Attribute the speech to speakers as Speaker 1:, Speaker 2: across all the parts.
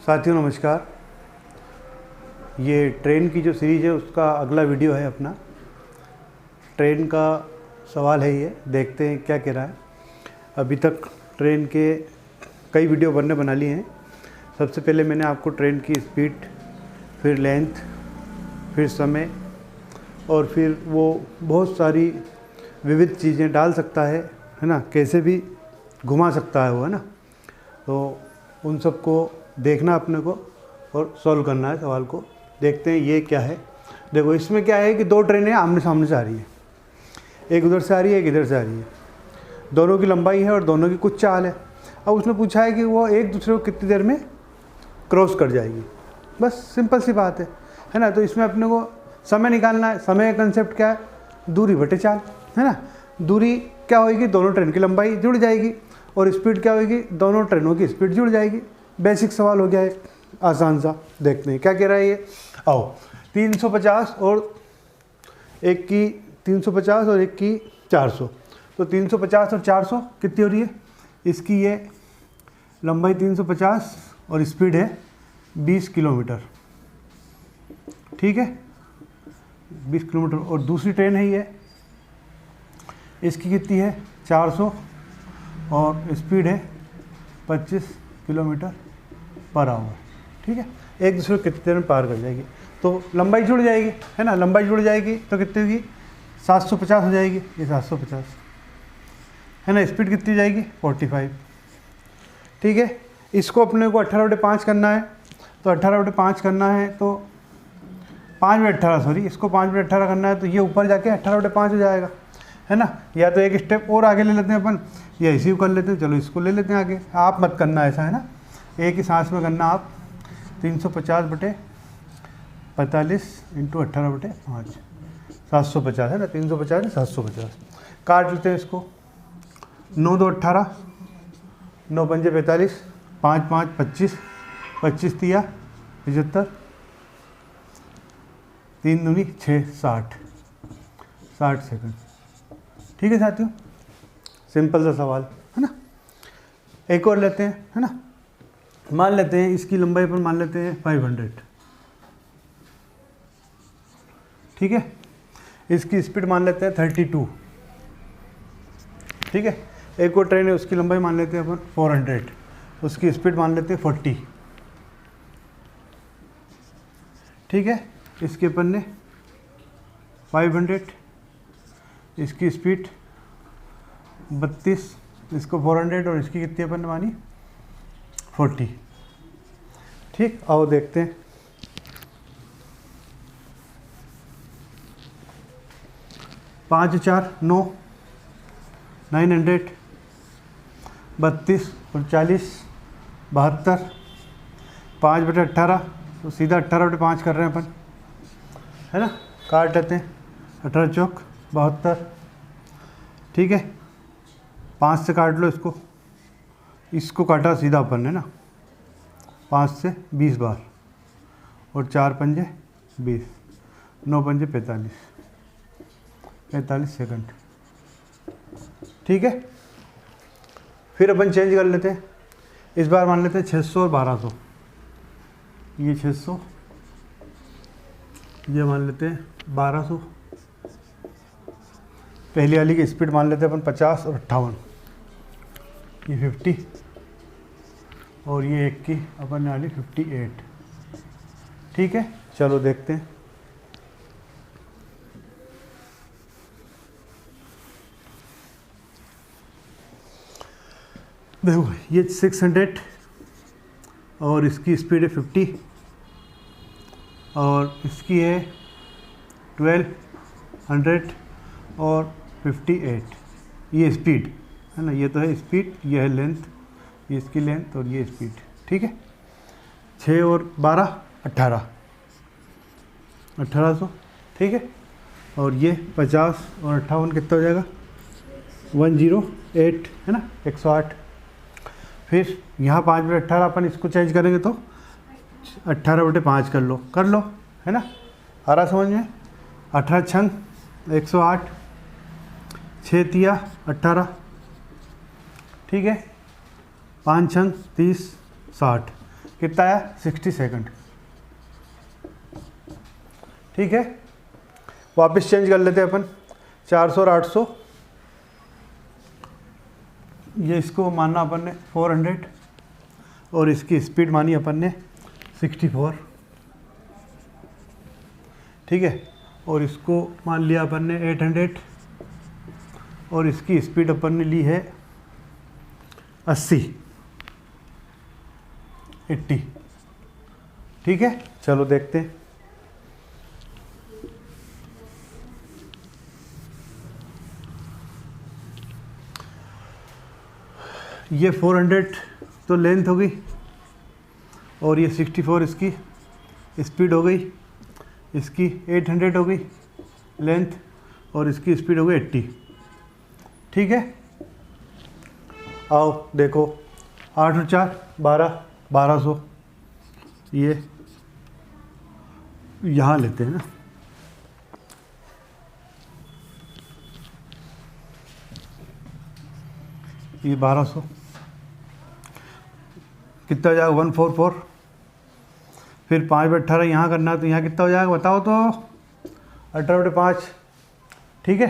Speaker 1: साथियों नमस्कार। ये ट्रेन की जो सीरीज़ है उसका अगला वीडियो है अपना। ट्रेन का सवाल है, ये देखते हैं क्या कह रहा है। अभी तक ट्रेन के कई वीडियो बना लिए हैं। सबसे पहले मैंने आपको ट्रेन की स्पीड, फिर लेंथ, फिर समय और फिर वो बहुत सारी विविध चीज़ें डाल सकता है ना, कैसे भी घुमा सकता है वो, है ना। तो उन सब को देखना अपने को और सॉल्व करना है सवाल को। देखते हैं ये क्या है। देखो इसमें क्या है कि दो ट्रेनें आमने सामने से आ रही हैं, एक उधर से आ रही है, एक इधर से आ रही है। दोनों की लंबाई है और दोनों की कुछ चाल है। अब उसने पूछा है कि वो एक दूसरे को कितनी देर में क्रॉस कर जाएगी। बस सिंपल सी बात है ना। तो इसमें अपने को समय निकालना है। समय का कंसेप्ट क्या है? दूरी बटे चाल, है ना। दूरी क्या होगी? दोनों ट्रेन की लंबाई जुड़ जाएगी। और स्पीड क्या होगी? दोनों ट्रेनों की स्पीड जुड़ जाएगी। बेसिक सवाल हो गया है, आसान सा। देखते हैं क्या कह रहा है ये। आओ, 350 और एक की 350 और एक की 400। तो 350 और 400 कितनी हो रही है? इसकी ये लंबाई 350 और स्पीड है 20 किलोमीटर। ठीक है, 20 किलोमीटर। और दूसरी ट्रेन है ये, इसकी कितनी है? 400 और स्पीड है 25 किलोमीटर पर आवर। ठीक है, एक दूसरे को कितनी देर में पार कर जाएगी। तो लंबाई जुड़ जाएगी, है ना। लंबाई जुड़ जाएगी तो कितनी होगी? 750 हो जाएगी, ये 750, है ना। स्पीड कितनी जाएगी? 45। ठीक है, इसको अपने को 18/5 करना है। तो 18/5 करना है तो 5/18, सॉरी, इसको 5/18 करना है तो ये ऊपर जाके 18/5 हो जाएगा, है ना। या तो एक स्टेप और आगे ले लेते हैं अपन, या इसी को कर लेते हैं। चलो इसको ले लेते हैं आगे। आप मत करना ऐसा, है ना, एक ही सांस में करना आप। 350/45 इंटू 18/5, 750, है ना। 350 750 काट लेते हैं इसको। 9 2 18, 9 5 45, 5 5 25, 25 तिया 75, 3 दूनी 6, 60 सेकंड। ठीक है साथियों, सिंपल सा सवाल, है ना। एक और लेते हैं, है ना। मान लेते हैं इसकी लंबाई पर मान लेते हैं 500। ठीक है, इसकी स्पीड मान लेते हैं 32। ठीक है, एक और ट्रेन है, उसकी लंबाई मान लेते हैं अपन 400, उसकी स्पीड मान लेते हैं 40। ठीक है, इसके अपन ने 500, इसकी स्पीड 32, इसको 400 और इसकी कितनी अपन ने मानी? 40। ठीक, आओ देखते हैं। पाँच 4 9, 900, 32 और 40 72, 5/18, तो सीधा 18/5 कर रहे हैं अपन, है ना। काट लेते हैं, 18 चौक 72। ठीक है, 5 से काट लो इसको, इसको काटा सीधा अपन, है ना। 5 से 20 बार और 4 पंजे 20, 9 पंजे 45 सेकंड। ठीक है, फिर अपन चेंज कर लेते हैं। इस बार मान लेते हैं 600 और 1200। ये 600, ये मान लेते हैं 1200। पहली वाली की स्पीड मान लेते हैं अपन 50 और 58, ये 50 और ये एक की अपन ने वाली 58। ठीक है, चलो देखते हैं। देखो ये 600 और इसकी स्पीड है 50 और इसकी है 1200 और 58। ये स्पीड, है ना। ये तो है स्पीड, ये है लेंथ, ये इसकी लेंथ और ये स्पीड। ठीक है, 6 और 12 18, 1800। ठीक है, और ये 50 और 58 कितना हो जाएगा? 108, है ना, 108। फिर यहाँ 5/18 अपन इसको चेंज करेंगे तो 18/5 कर लो, है ना। आ रहा समझ में? 18 छंग 108, 6 तिया 18। ठीक है, 5 छंग 30, 60। कितना आया 60 सेकंड। ठीक है, वापस चेंज कर लेते हैं अपन 400 और 800, ये इसको मानना अपन ने 400 और इसकी स्पीड मानी अपन ने 64। ठीक है, और इसको मान लिया अपन ने 800 और इसकी स्पीड अपन ने ली है 80। ठीक है, चलो देखते हैं। ये 400 तो लेंथ हो गई और ये 64 इसकी स्पीड हो गई, इसकी 800 हो गई लेंथ और इसकी स्पीड हो गई 80। ठीक है, आओ देखो 8 और 4 12, 1200 ये यहाँ लेते हैं ना, ये 1200 कितना हो जाएगा 144। फिर 5/18 यहाँ करना है तो यहाँ कितना हो जाएगा बताओ तो 18/5। ठीक है,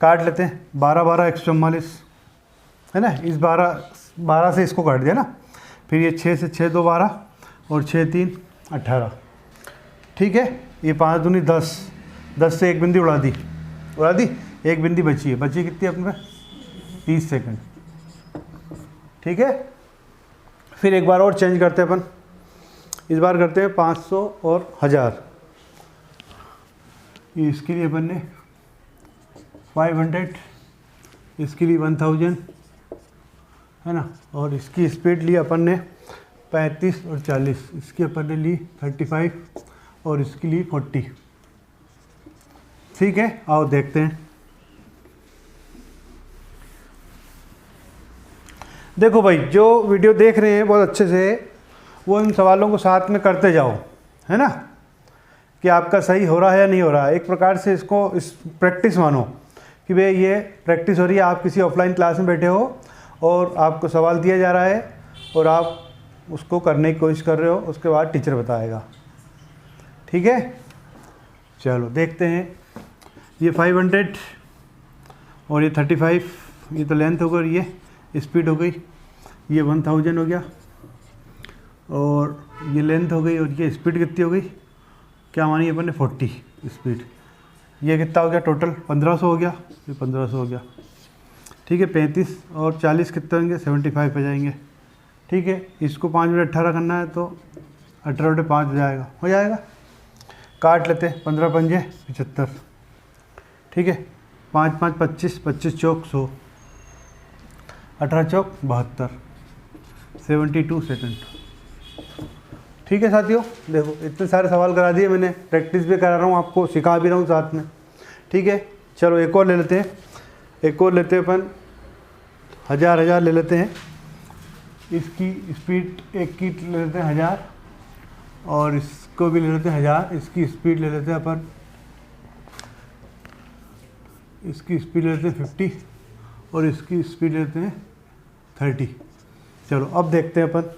Speaker 1: काट लेते हैं 12 12 144 है ना, इस 12 से इसको काट दिया ना। फिर ये 6 से 6 2 12 और 6 3 18। ठीक है, ये 5 दूनी 10, 10 से एक बिंदी उड़ा दी, एक बिंदी बची है, बची कितनी अपने 30 सेकंड। ठीक है, फिर एक बार और चेंज करते हैं अपन, इस बार करते हैं 500 और 1000। ये इसके लिए अपन ने 500, इसके लिए 1000 है ना, और इसकी स्पीड ली अपन ने 35 और 40, इसकी अपन ने ली 35 और इसकी ली 40। ठीक है, आओ देखते हैं। देखो भाई, जो वीडियो देख रहे हैं बहुत अच्छे से, वो इन सवालों को साथ में करते जाओ, है ना, कि आपका सही हो रहा है या नहीं हो रहा है। एक प्रकार से इसको इस प्रैक्टिस मानो कि भाई ये प्रैक्टिस हो रही है, आप किसी ऑफलाइन क्लास में बैठे हो और आपको सवाल दिया जा रहा है और आप उसको करने की कोशिश कर रहे हो, उसके बाद टीचर बताएगा। ठीक है, चलो देखते हैं। ये 500 और ये 35, ये तो लेंथ हो गई और ये स्पीड हो गई, ये 1000 हो गया और ये लेंथ हो गई और ये स्पीड कितनी हो गई, क्या मानी अपन ने 40 स्पीड। ये कितना हो गया टोटल 1500 हो गया, ये 1500 हो गया। ठीक है, 35 और 40 कितने होंगे 75 पे जाएंगे। ठीक है, इसको 5/18 करना है तो 18/5 हो जाएगा। काट लेते हैं, 15 पंजे 75। ठीक है, 5 5 25, 25 चौक 100, 18 चौक 72, 72 सेकंड। ठीक है साथियों, देखो इतने सारे सवाल करा दिए मैंने, प्रैक्टिस भी करा रहा हूँ आपको, सिखा भी रहा हूँ साथ में। ठीक है, चलो एक और ले लेते हैं, अपन 1000 ले लेते हैं। इसकी स्पीड एक की ले लेते हैं 1000 और इसको भी ले लेते हैं 1000। इसकी स्पीड ले लेते हैं अपन, इसकी स्पीड ले लेते हैं 50 और इसकी स्पीड लेते हैं 30। चलो अब देखते हैं अपन।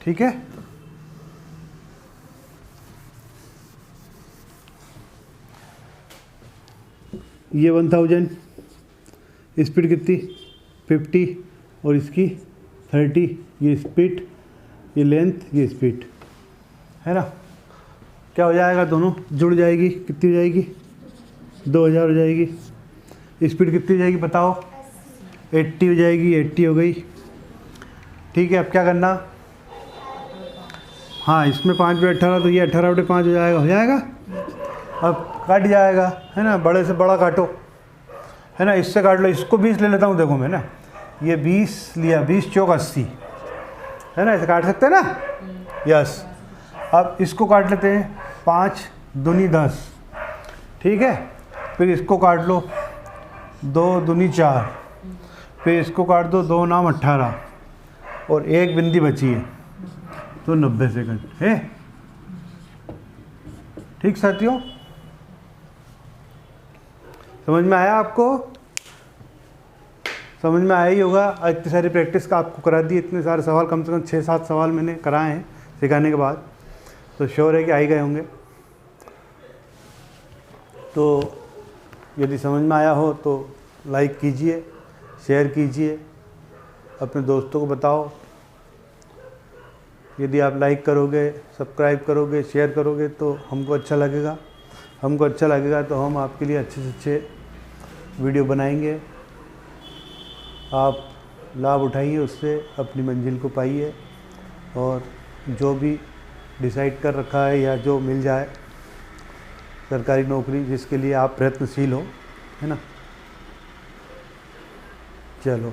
Speaker 1: ठीक है, ये 1000, स्पीड कितनी 50 और इसकी 30, ये स्पीड, ये लेंथ, ये स्पीड है ना। क्या हो जाएगा, दोनों जुड़ जाएगी, कितनी हो जाएगी 2000 हो जाएगी। स्पीड कितनी हो जाएगी बताओ 80 हो जाएगी, 80 हो गई। ठीक है, अब क्या करना, हाँ इसमें 5/18 तो ये 18/5 हो जाएगा। अब कट जाएगा है ना, बड़े से बड़ा काटो है ना, इससे काट लो। इसको 20 ले लेता हूँ, देखो मैं ना, ये 20 लिया, 20 चौक 80 है ना, इसे काट सकते हैं ना, यस। अब इसको काट लेते हैं, 5 दूनी 10। ठीक है, फिर इसको काट लो, 2 दूनी 4, फिर इसको काट दो, 2 नाम 18 और एक बिंदी बची है तो 90 सेकंड है। ठीक साथियों, समझ में आया आपको? समझ में आया ही होगा। इतनी सारी प्रैक्टिस का आपको करा दी, इतने सारे सवाल, कम से कम 6-7 सवाल मैंने कराए हैं सिखाने के बाद, तो श्योर है कि आ ही गए होंगे। तो यदि समझ में आया हो तो लाइक कीजिए, शेयर कीजिए, अपने दोस्तों को बताओ। यदि आप लाइक करोगे, सब्सक्राइब करोगे, शेयर करोगे तो हमको अच्छा लगेगा। हमको अच्छा लगेगा तो हम आपके लिए अच्छे से अच्छे वीडियो बनाएंगे। आप लाभ उठाइए, उससे अपनी मंजिल को पाइए, और जो भी डिसाइड कर रखा है या जो मिल जाए सरकारी नौकरी जिसके लिए आप प्रयत्नशील हो, है ना। चलो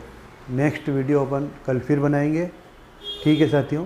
Speaker 1: नेक्स्ट वीडियो अपन कल फिर बनाएंगे। ठीक है साथियों।